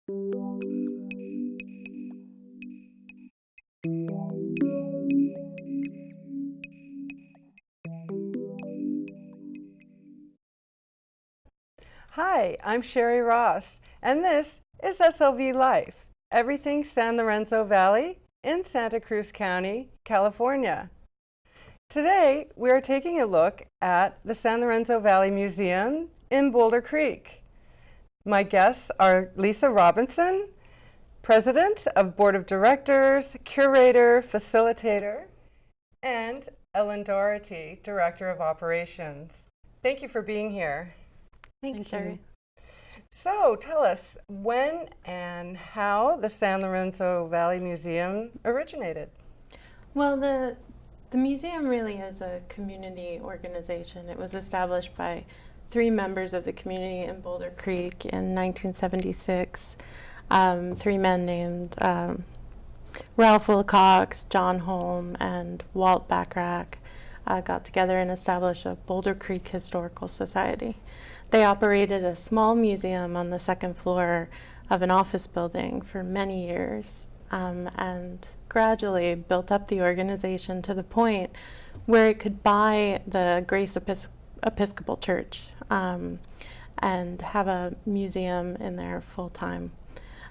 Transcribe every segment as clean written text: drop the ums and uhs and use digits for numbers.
Hi, I'm Sheri Ross, and this is SLV Life, everything San Lorenzo Valley in Santa Cruz County, California. Today, we are taking a look at the San Lorenzo Valley Museum in Boulder Creek. My guests are Lisa Robinson, President of Board of Directors, Curator, Facilitator, and Ellen Dougherty, Director of Operations. Thank you for being here. Thanks, Sheri. So tell us when and how the San Lorenzo Valley Museum originated. Well, the museum really is a community organization. It was established by 3 members of the community in Boulder Creek in 1976. 3 men named Ralph Wilcox, John Holm, and Walt Backrack got together and established a Boulder Creek Historical Society. They operated a small museum on the 2nd floor of an office building for many years, and gradually built up the organization to the point where it could buy the Grace Episcopal Church and have a museum in there full time.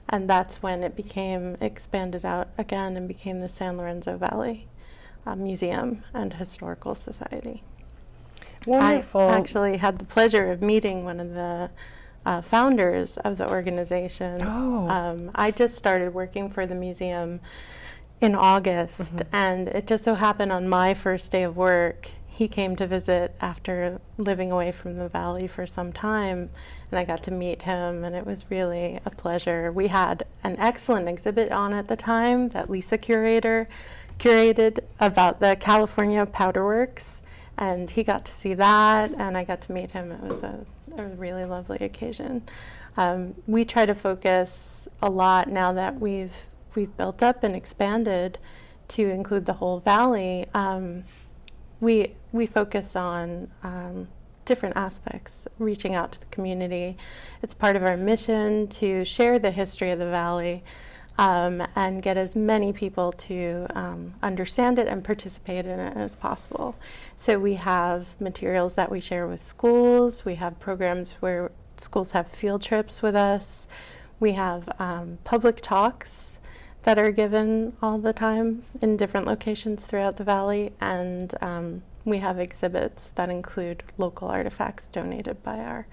And that's when it became expanded out again and became the San Lorenzo Valley Museum and Historical Society. Wonderful. I actually had the pleasure of meeting one of the founders of the organization. Oh. I just started working for the museum in August, and it just so happened on my first day of work, he came to visit after living away from the valley for some time, and I got to meet him, and it was really a pleasure. We had an excellent exhibit on at the time that Lisa curated about the California Powder Works. And he got to see that, and I got to meet him. It was a really lovely occasion. We try to focus a lot now that we've built up and expanded to include the whole valley. We focus on different aspects, reaching out to the community. It's part of our mission to share the history of the valley and get as many people to understand it and participate in it as possible. So we have materials that we share with schools. We have programs where schools have field trips with us. We have public talks that are given all the time in different locations throughout the valley, and we have exhibits that include local artifacts donated by our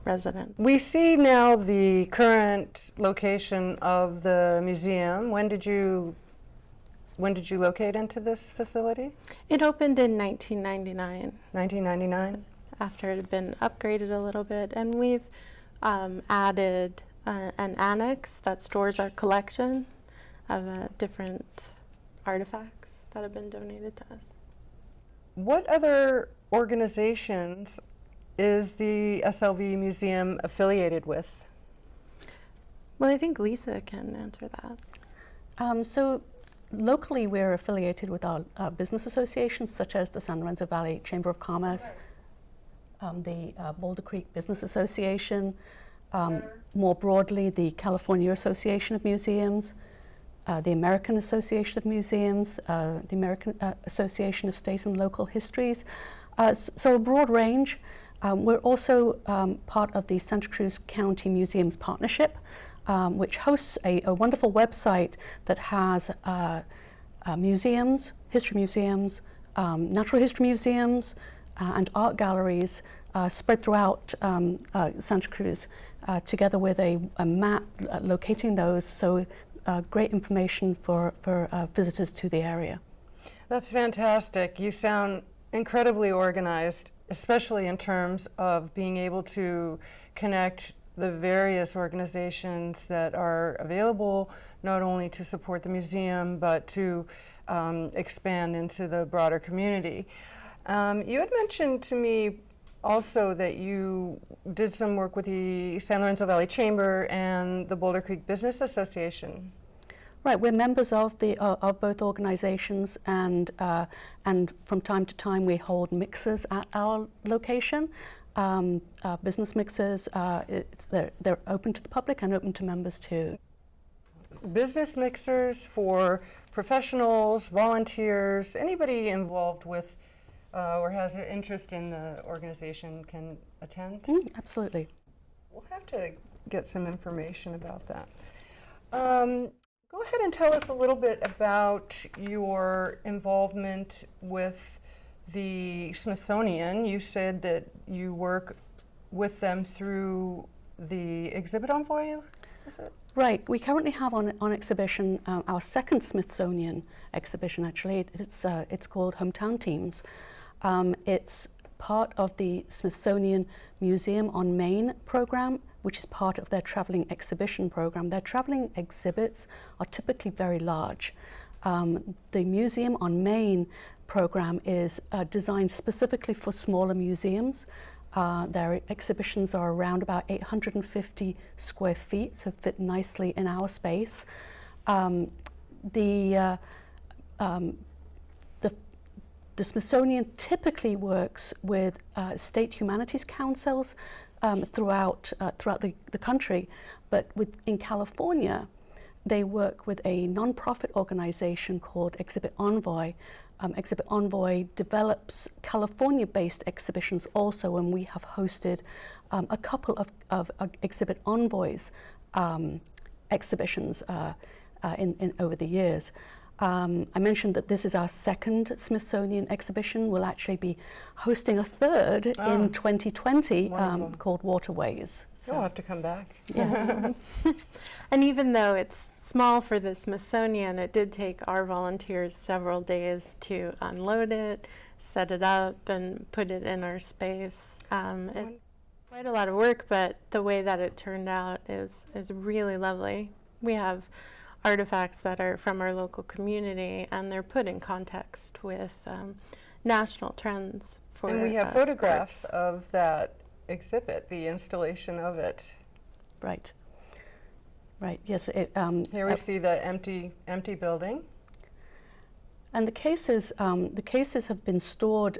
resident. We see now the current location of the museum. When did you locate into this facility? It opened in 1999. 1999? After it had been upgraded a little bit, and we've added an annex that stores our collection of different artifacts that have been donated to us. What other organizations is the SLV Museum affiliated with? Well, I think Lisa can answer that. So locally, we're affiliated with our business associations, such as the San Lorenzo Valley Chamber of Commerce, the Boulder Creek Business Association, more broadly, the California Association of Museums, the American Association of Museums, the American Association of State and Local Histories. So a broad range. We're also part of the Santa Cruz County Museums Partnership, which hosts a wonderful website that has museums, history museums, natural history museums, and art galleries spread throughout Santa Cruz, together with a map locating those, so great information for visitors to the area. That's fantastic. You sound incredibly organized, especially in terms of being able to connect the various organizations that are available, not only to support the museum, but to expand into the broader community. You had mentioned to me also that you did some work with the San Lorenzo Valley Chamber and the Boulder Creek Business Association. Right, we're members of both organizations, and from time to time we hold mixers at our location. business mixers. They're open to the public and open to members too. Business mixers for professionals, volunteers, anybody involved with or has an interest in the organization can attend? Absolutely. We'll have to get some information about that. Go ahead and tell us a little bit about your involvement with the Smithsonian. You said that you work with them through the exhibit envoy, is it? Right. We currently have on exhibition our second Smithsonian exhibition. Actually, it's called Hometown Teams. It's part of the Smithsonian Museum on Main program, which is part of their traveling exhibition program. Their traveling exhibits are typically very large. The Museum on Main program is designed specifically for smaller museums. Their exhibitions are around about 850 square feet, so fit nicely in our space. The Smithsonian typically works with state humanities councils throughout the country, but in California, they work with a nonprofit organization called Exhibit Envoy. Exhibit Envoy develops California-based exhibitions also, and we have hosted a couple of Exhibit Envoys exhibitions over the years. I mentioned that this is our second Smithsonian exhibition. We'll actually be hosting a third in 2020 called Waterways. You'll have to come back. Yes. And even though it's small for the Smithsonian, it did take our volunteers several days to unload it, set it up, and put it in our space. It's quite a lot of work, but the way that it turned out is really lovely. We have artifacts that are from our local community, and they're put in context with national trends. And we have photographs of that exhibit, the installation of it. Right. Right. Yes. Here we see the empty building. And the cases have been stored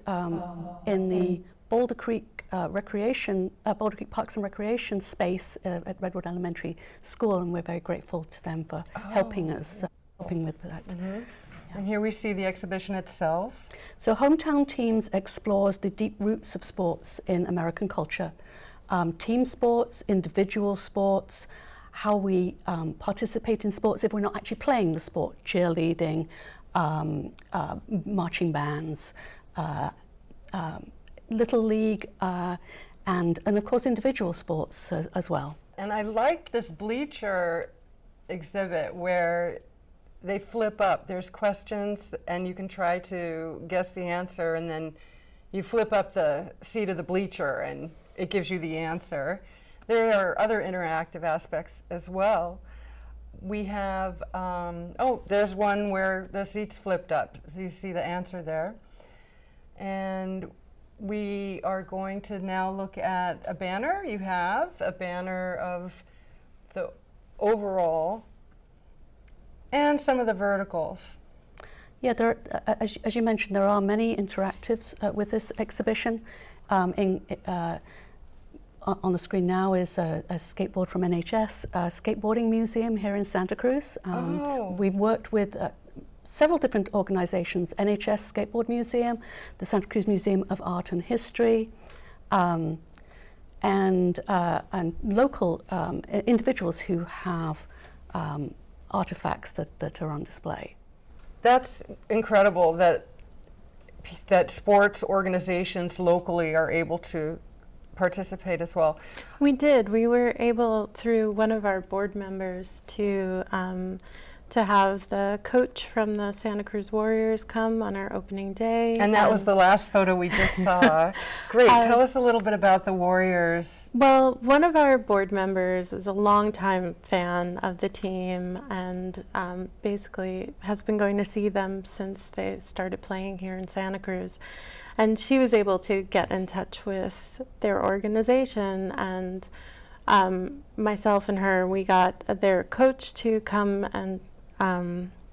in the Boulder Creek Boulder Creek Parks and Recreation space at Redwood Elementary School, and we're very grateful to them for helping us, helping with that. Yeah. And here we see the exhibition itself. So Hometown Teams explores the deep roots of sports in American culture. Team sports, individual sports, how we participate in sports if we're not actually playing the sport, cheerleading, marching bands, Little League, and of course individual sports as well. And I liked this bleacher exhibit where they flip up. There's questions and you can try to guess the answer, and then you flip up the seat of the bleacher and it gives you the answer. There are other interactive aspects as well. We have, there's one where the seat's flipped up, so you see the answer there. And we are going to now look at a banner. You have a banner of the overall and some of the verticals. Yeah, as you mentioned, there are many interactives with this exhibition. On the screen now is a skateboard from NHS Skateboarding Museum here in Santa Cruz. We've worked with several different organizations: NHS Skateboard Museum, the Santa Cruz Museum of Art and History, and local individuals who have artifacts that are on display. That's incredible that sports organizations locally are able to participate as well. We did. We were able, through one of our board members, to have the coach from the Santa Cruz Warriors come on our opening day. And that was the last photo we just saw. Great. Tell us a little bit about the Warriors. Well, one of our board members is a longtime fan of the team and basically has been going to see them since they started playing here in Santa Cruz. And she was able to get in touch with their organization, and myself and her, we got their coach to come and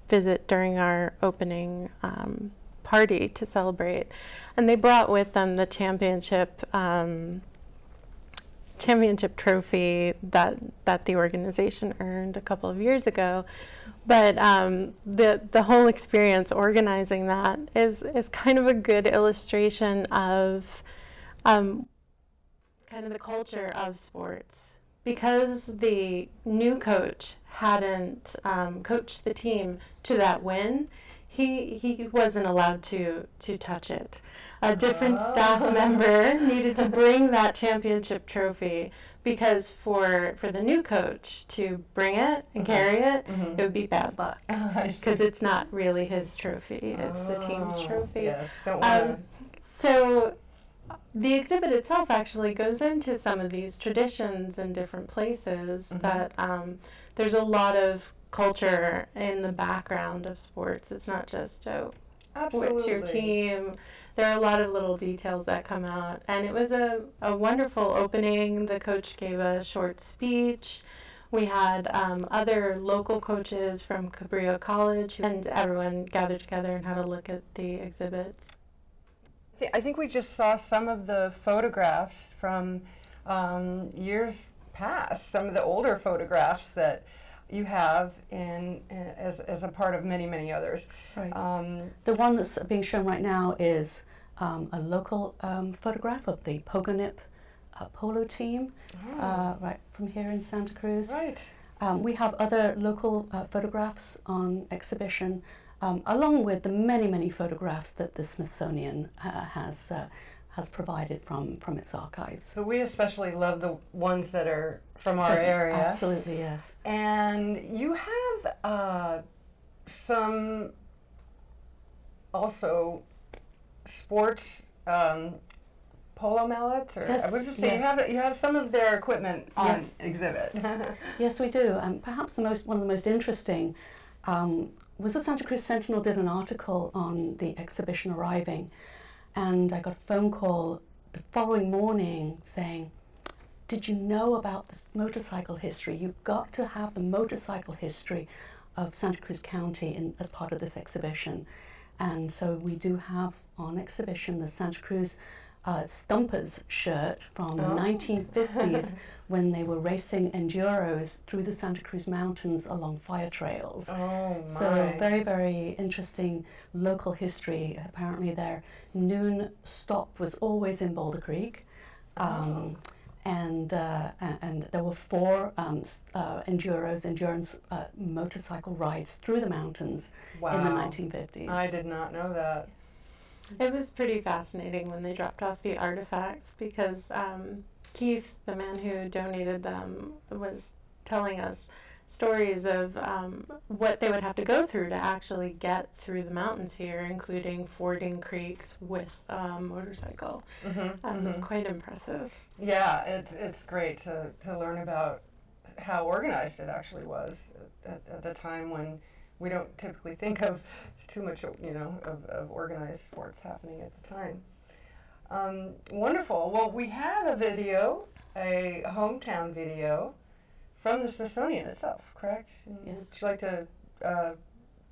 visit during our opening party to celebrate. And they brought with them the championship championship trophy that the organization earned a couple of years ago. But the whole experience organizing that is kind of a good illustration of kind of the culture of sports. Because the new coach hadn't coached the team to that win, he wasn't allowed to touch it. A different staff member needed to bring that championship trophy, because for the new coach to bring it and carry it, it would be bad luck, because it's not really his trophy, it's the team's trophy. Yes, don't want So the exhibit itself actually goes into some of these traditions in different places, that there's a lot of culture in the background of sports. It's not just, oh, what's your team? There are a lot of little details that come out. And it was a wonderful opening. The coach gave a short speech. We had other local coaches from Cabrillo College, and everyone gathered together and had a look at the exhibits. I think we just saw some of the photographs from years past, some of the older photographs that you have as a part of many, many others. Right. The one that's being shown right now is a local photograph of the Pogonip polo team, right from here in Santa Cruz. Right. We have other local photographs on exhibition, along with the many, many photographs that the Smithsonian has provided from its archives. So we especially love the ones that are from our area. Absolutely, yes. And you have some also sports polo mallets, or yes, I was just saying, you have some of their equipment on exhibit. Yes, we do. Perhaps one of the most interesting was the Santa Cruz Sentinel did an article on the exhibition arriving, and I got a phone call the following morning saying, did you know about this motorcycle history? You've got to have the motorcycle history of Santa Cruz County as part of this exhibition. And so we do have on exhibition the Santa Cruz Stumpers shirt from the 1950s when they were racing enduros through the Santa Cruz Mountains along fire trails. Oh my. So very, very interesting local history. Apparently their noon stop was always in Boulder Creek. And there were 4 endurance motorcycle rides through the mountains in the 1950s. I did not know that. It was pretty fascinating when they dropped off the artifacts, because Keith, the man who donated them, was telling us stories of what they would have to go through to actually get through the mountains here, including fording creeks with a motorcycle. It was quite impressive. Yeah, it's great to learn about how organized it actually was at a time when we don't typically think of too much, of organized sports happening at the time. Wonderful. Well, we have a video, a hometown video from the Smithsonian itself, correct? Yes. Would you like to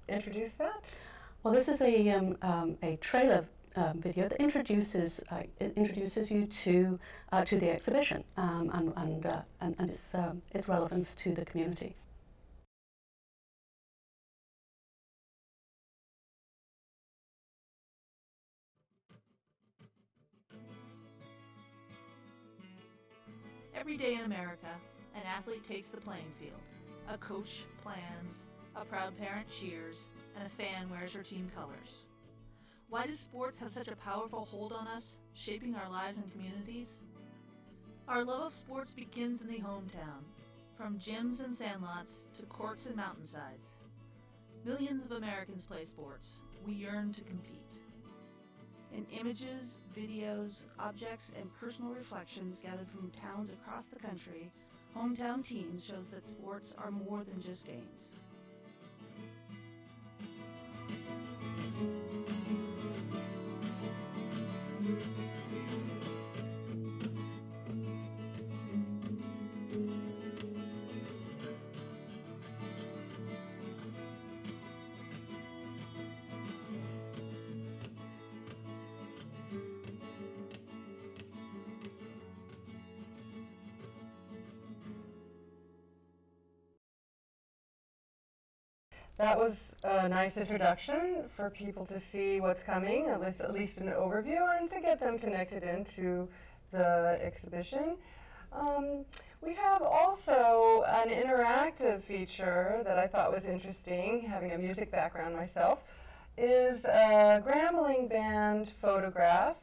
introduce that? Well, this is a trailer video that introduces you to the exhibition and its relevance to the community. Every day in America, an athlete takes the playing field. A coach plans, a proud parent cheers, and a fan wears her team colors. Why do sports have such a powerful hold on us, shaping our lives and communities? Our love of sports begins in the hometown, from gyms and sandlots to courts and mountainsides. Millions of Americans play sports. We yearn to compete. In images, videos, objects, and personal reflections gathered from towns across the country, Hometown Teams shows that sports are more than just games. that was a nice introduction for people to see what's coming, at least an overview, and to get them connected into the exhibition. We have also an interactive feature that I thought was interesting, having a music background myself, is a Grambling Band photograph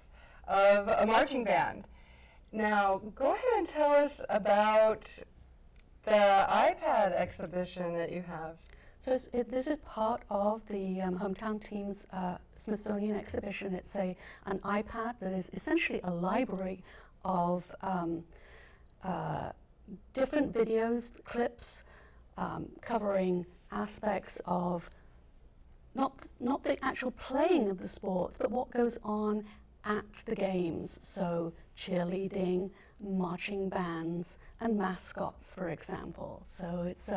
of a marching band. Now, go ahead and tell us about the iPad exhibition that you have. So this is part of the Hometown Team's Smithsonian exhibition. It's an iPad that is essentially a library of different videos, clips, covering aspects of not the actual playing of the sports, but what goes on at the games. So cheerleading, marching bands, and mascots, for example. So it's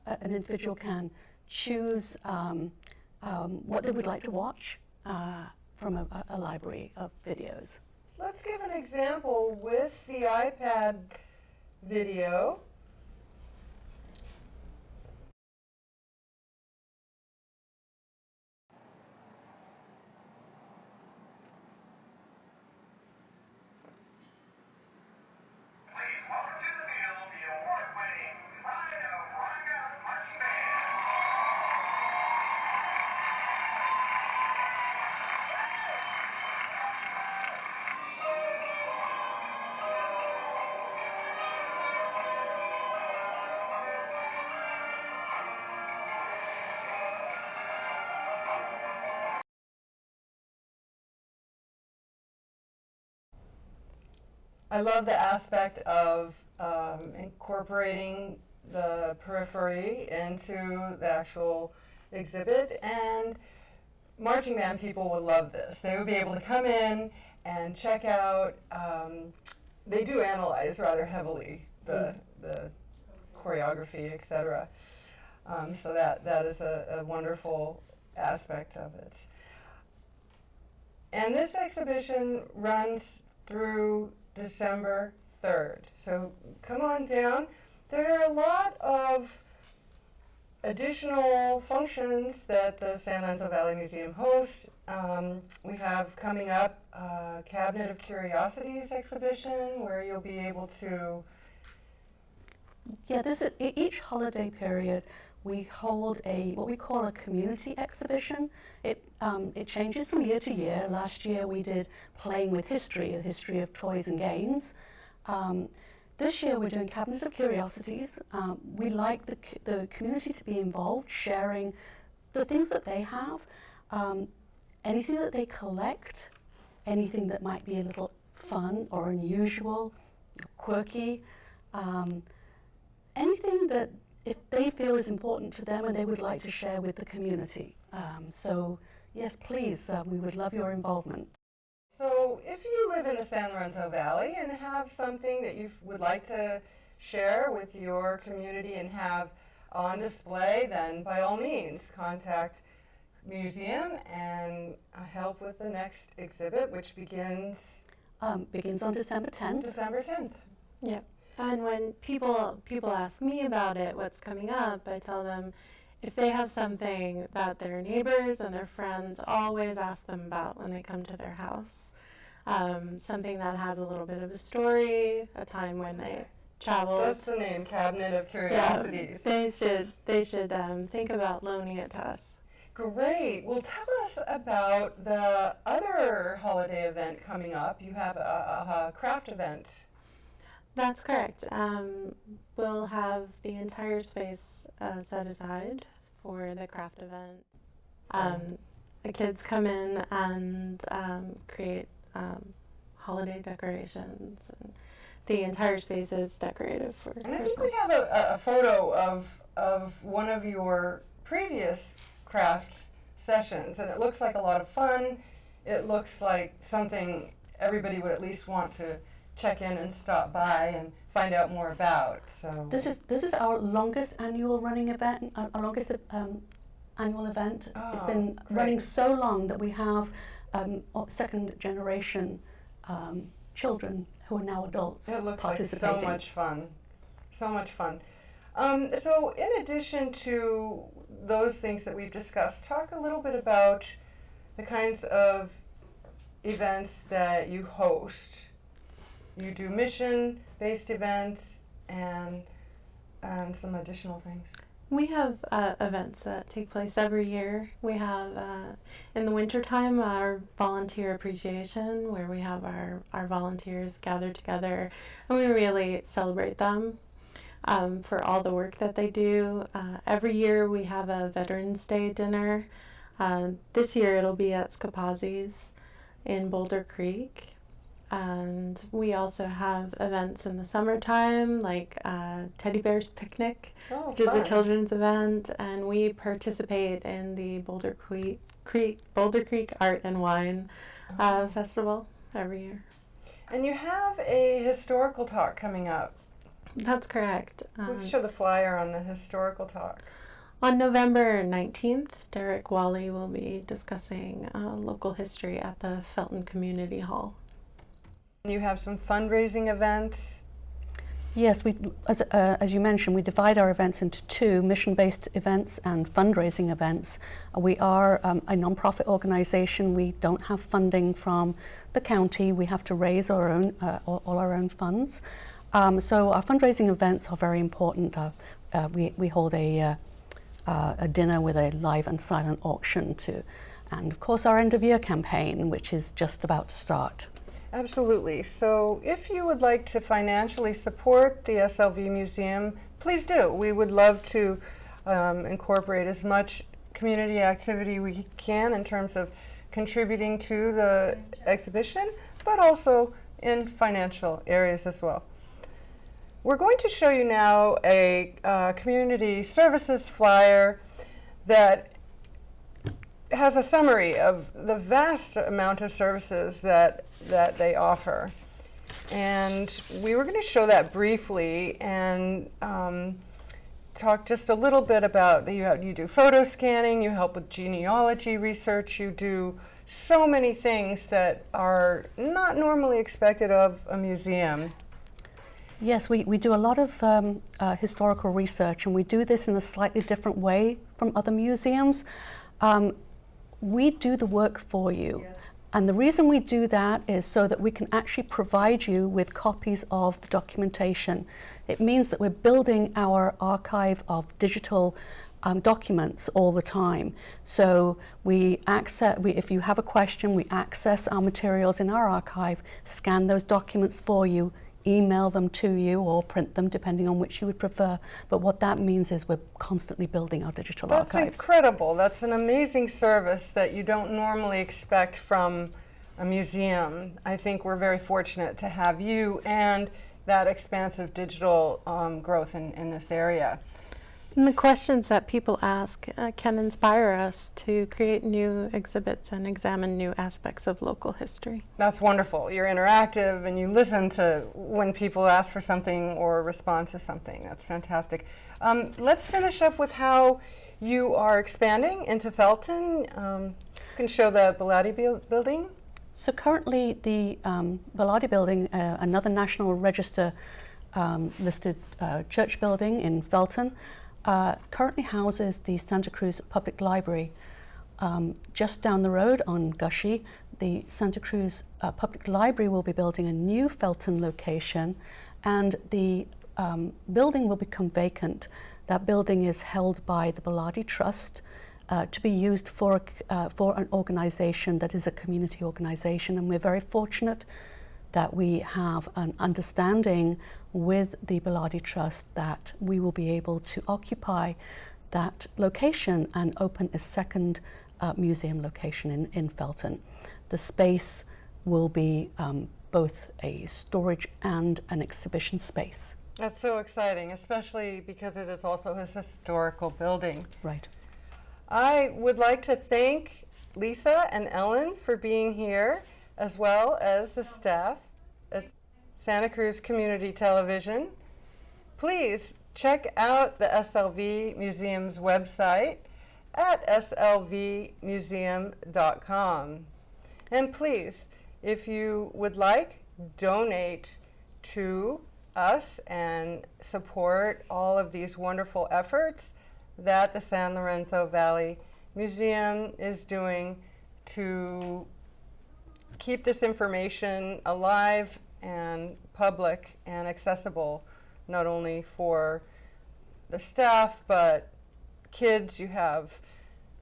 an individual can choose what they would like to watch from a library of videos. Let's give an example with the iPad video. I love the aspect of incorporating the periphery into the actual exhibit, and marching band people would love this. They would be able to come in and check out, they do analyze rather heavily the choreography, etc. So that is a wonderful aspect of it. And this exhibition runs through December 3rd. So come on down. There are a lot of additional functions that the San Lorenzo Valley Museum hosts. We have coming up a Cabinet of Curiosities exhibition where you'll be able to... Yeah, each holiday period we hold what we call a community exhibition. It changes from year to year. Last year we did Playing with History, a history of toys and games. This year we're doing Cabinets of Curiosities. We like the community to be involved, sharing the things that they have, anything that they collect, anything that might be a little fun or unusual, quirky, anything that if they feel is important to them and they would like to share with the community. So yes, please, we would love your involvement. So if you live in the San Lorenzo Valley and have something that you would like to share with your community and have on display, then by all means contact museum and help with the next exhibit, which begins on December 10th. December 10th. Yep. And when people ask me about it, what's coming up, I tell them if they have something that their neighbors and their friends always ask them about when they come to their house, something that has a little bit of a story, a time when they traveled. That's the name, Cabinet of Curiosities. Yeah, they should think about loaning it to us. Great. Well, tell us about the other holiday event coming up. You have a craft event. That's correct. We'll have the entire space set aside for the craft event. The kids come in and create holiday decorations, and the entire space is decorated for Christmas. And I think we have a photo of one of your previous craft sessions, and it looks like a lot of fun. It looks like something everybody would at least want to check in and stop by and find out more about. So this is our longest annual running event, our longest annual event. It's been running so long that we have second generation children who are now adults. It looks like participating. so much fun. So much fun. So in addition to those things that we've discussed, talk a little bit about the kinds of events that you host. You do mission-based events and some additional things. We have events that take place every year. We have, in the wintertime, our volunteer appreciation, where we have our volunteers gather together, and we really celebrate them for all the work that they do. Every year we have a Veterans Day dinner. This year it'll be at Scapazi's in Boulder Creek. And we also have events in the summertime, like Teddy Bear's Picnic, which is a children's event, and we participate in the Boulder Creek Art and Wine Festival every year. And you have a historical talk coming up. That's correct. We can show the flyer on the historical talk. On November 19th, Derek Wally will be discussing local history at the Felton Community Hall. You have some fundraising events. Yes, as you mentioned, we divide our events into two, mission-based events and fundraising events. We are a non-profit organization. We don't have funding from the county. We have to raise our own, all our own funds. So our fundraising events are very important. We hold a dinner with a live and silent auction and of course our end of year campaign, which is just about to start. Absolutely. So if you would like to financially support the SLV Museum, please do. We would love to incorporate as much community activity we can in terms of contributing to the exhibition, but also in financial areas as well. We're going to show you now a community services flyer that has a summary of the vast amount of services that they offer. And we were going to show that briefly and talk just a little bit about you do photo scanning, you help with genealogy research, you do so many things that are not normally expected of a museum. Yes, we do a lot of historical research, and we do this in a slightly different way from other museums. We do the work for you. Yes. And the reason we do that is so that we can actually provide you with copies of the documentation. It means that we're building our archive of digital documents all the time. So if you have a question, we access our materials in our archive, scan those documents for you, email them to you or print them depending on which you would prefer. But what that means is we're constantly building our digital archives. That's incredible. That's an amazing service that you don't normally expect from a museum. I think we're very fortunate to have you and that expansive digital growth in this area. And the questions that people ask can inspire us to create new exhibits and examine new aspects of local history. That's wonderful. You're interactive and you listen to when people ask for something or respond to something. That's fantastic. Let's finish up with how you are expanding into Felton. You can show the Bilotti building. So currently the Bilotti building, another National Register listed church building in Felton, currently houses the Santa Cruz Public Library. Just down the road on Gushy, the Santa Cruz Public Library will be building a new Felton location, and the building will become vacant. That building is held by the Bilotti Trust to be used for an organization that is a community organization, and we're very fortunate that we have an understanding with the Bilotti Trust that we will be able to occupy that location and open a second museum location in Felton. The space will be both a storage and an exhibition space. That's so exciting, especially because it is also a historical building. Right. I would like to thank Lisa and Ellen for being here, as well as the staff at Santa Cruz Community Television. Please check out the SLV Museum's website at slvmuseum.com. And please, if you would like, donate to us and support all of these wonderful efforts that the San Lorenzo Valley Museum is doing to keep this information alive and public and accessible, not only for the staff, but kids. You have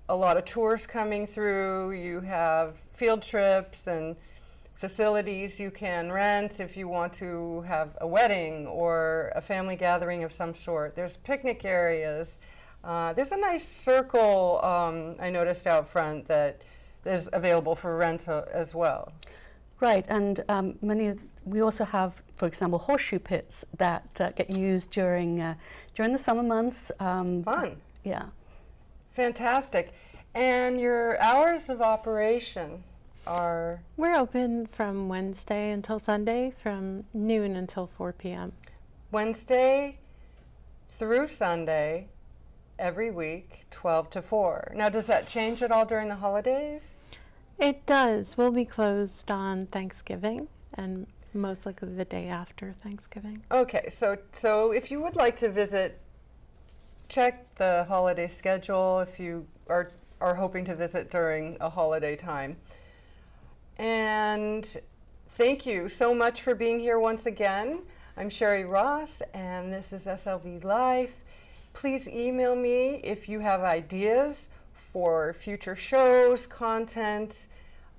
a lot of tours coming through, you have field trips and facilities you can rent if you want to have a wedding or a family gathering of some sort. There's picnic areas. There's a nice circle I noticed out front that is available for rent as well. Right, and we also have, for example, horseshoe pits that get used during the summer months. Fun. Yeah. Fantastic. And your hours of operation are? We're open from Wednesday until Sunday, from noon until 4 p.m. Wednesday through Sunday, every week, 12 to 4. Now, does that change at all during the holidays? It does. We'll be closed on Thanksgiving and most likely the day after Thanksgiving. Okay, so if you would like to visit, check the holiday schedule if you are hoping to visit during a holiday time. And thank you so much for being here once again. I'm Sheri Ross, and this is SLV Life. Please email me if you have ideas for future shows, content,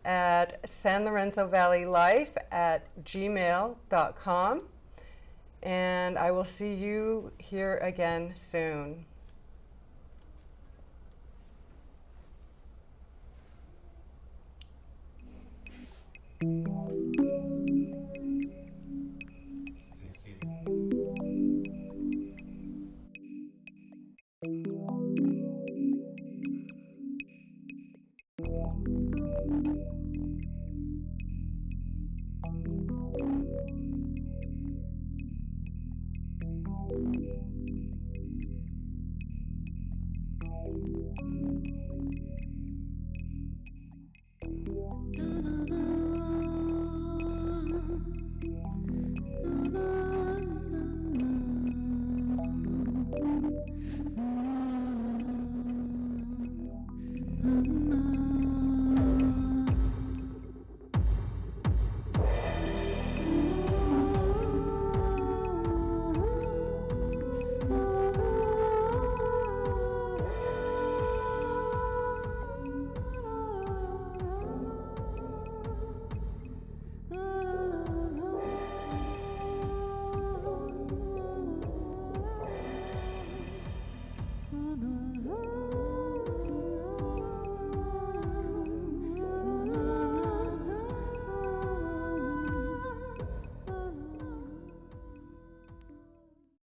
at sanlorenzovalleylife@gmail.com. And I will see you here again soon. Mm-hmm.